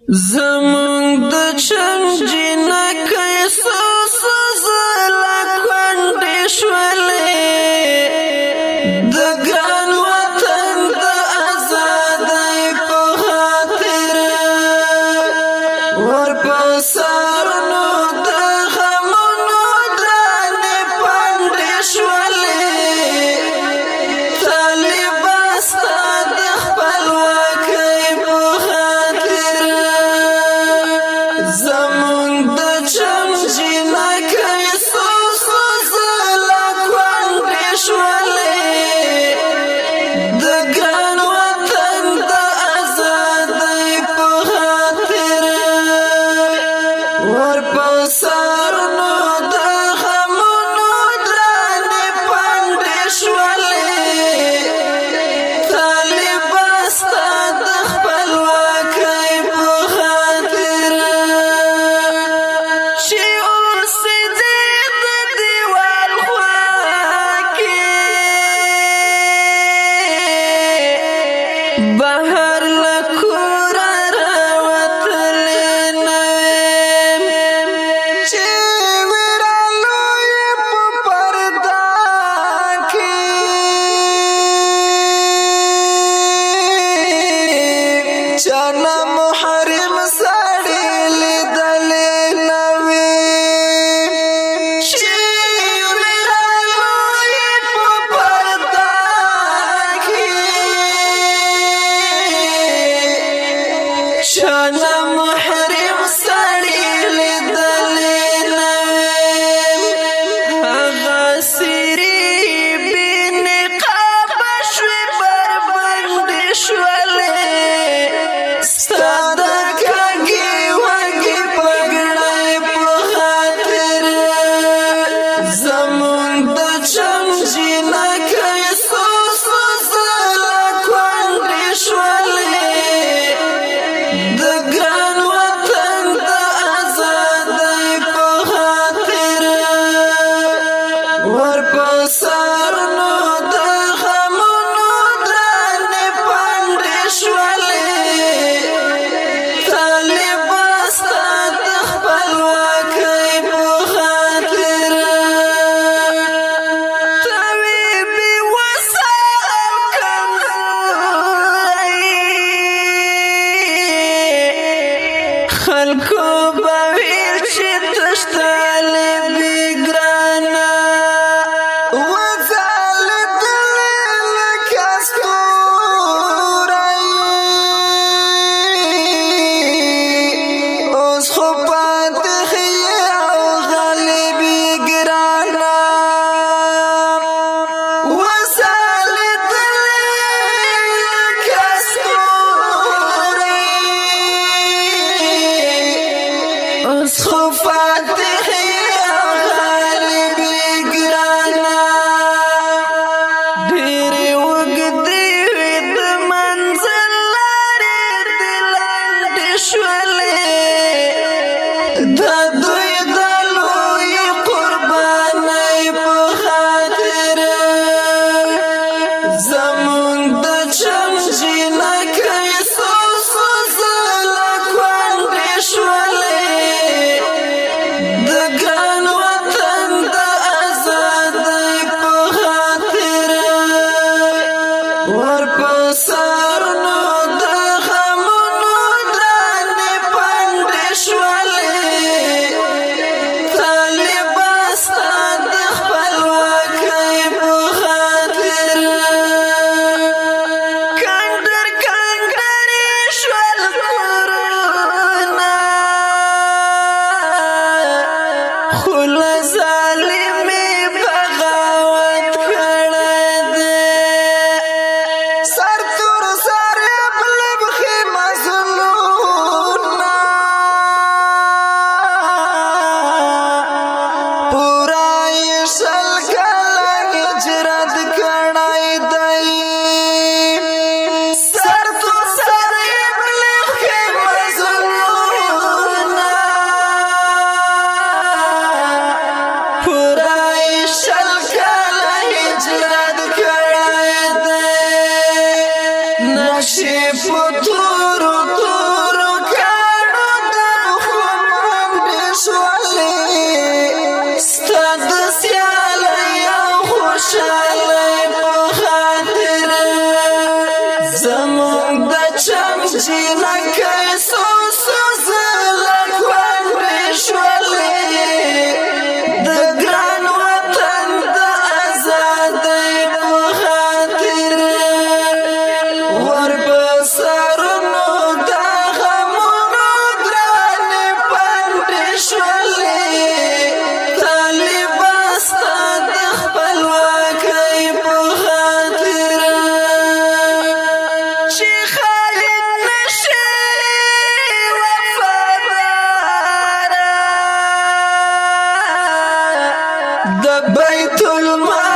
زمونږ د چم جنکۍ سوسو زلا کونډې شولې د ګران وطن د ازادۍ په خاطر ورپه سرونو د غمونو درنې پنډې شولې طالبه ستا د خپلواکۍ په خاطر زمونږ د چم جنکۍ سوسو زلا کونډې شولې د ګران وطن د ازادۍ په خاطر ورپه سرونو د غمونو درنې پنډې شولې طالبه ستا د خپلواکۍ په خاطر چې اوسېدې د دیوال خوا کې بهر له کوره راوتلې نه وې چې ویرالو یې په پرده کې چانه محرم سړی لیدلې نه وې چې ویرالو یې په پرده کې چانه محرم سړی لیدلې نه وې هغه سیرې بې نقابه شوې بربنډې شولې ستا د کږې وږې پګړۍ په خاطر زمونږ د چم جنکۍ سوسو زلا کونډې شولې د ګران وطن د ازادۍ په خاطر ورپه سرونو د غمونو درنې پنډې شولې طالبه ستا د خپلواکۍ په خاطر ته وې بې وسه او کمزوری خلکو به ویل چې تښتلې بې ګرانه وځلېدلې لکه ستوری اوس خو پاتې ښې او غلې بې ګرانه وځلېدلې لکه ستوری اوس خو پاتې ښې او غلې بې ګرانه ډېرې اوږدې وې د منزل لارې دې لنډې شولې د دوی د لویې قربانۍ په خاطر زمونږ د چم جنکۍ سوسو زلا کونډې شولې د ګران وطن د ازادۍ په خاطر ورپه سرونو د غمونو درنې بیت المال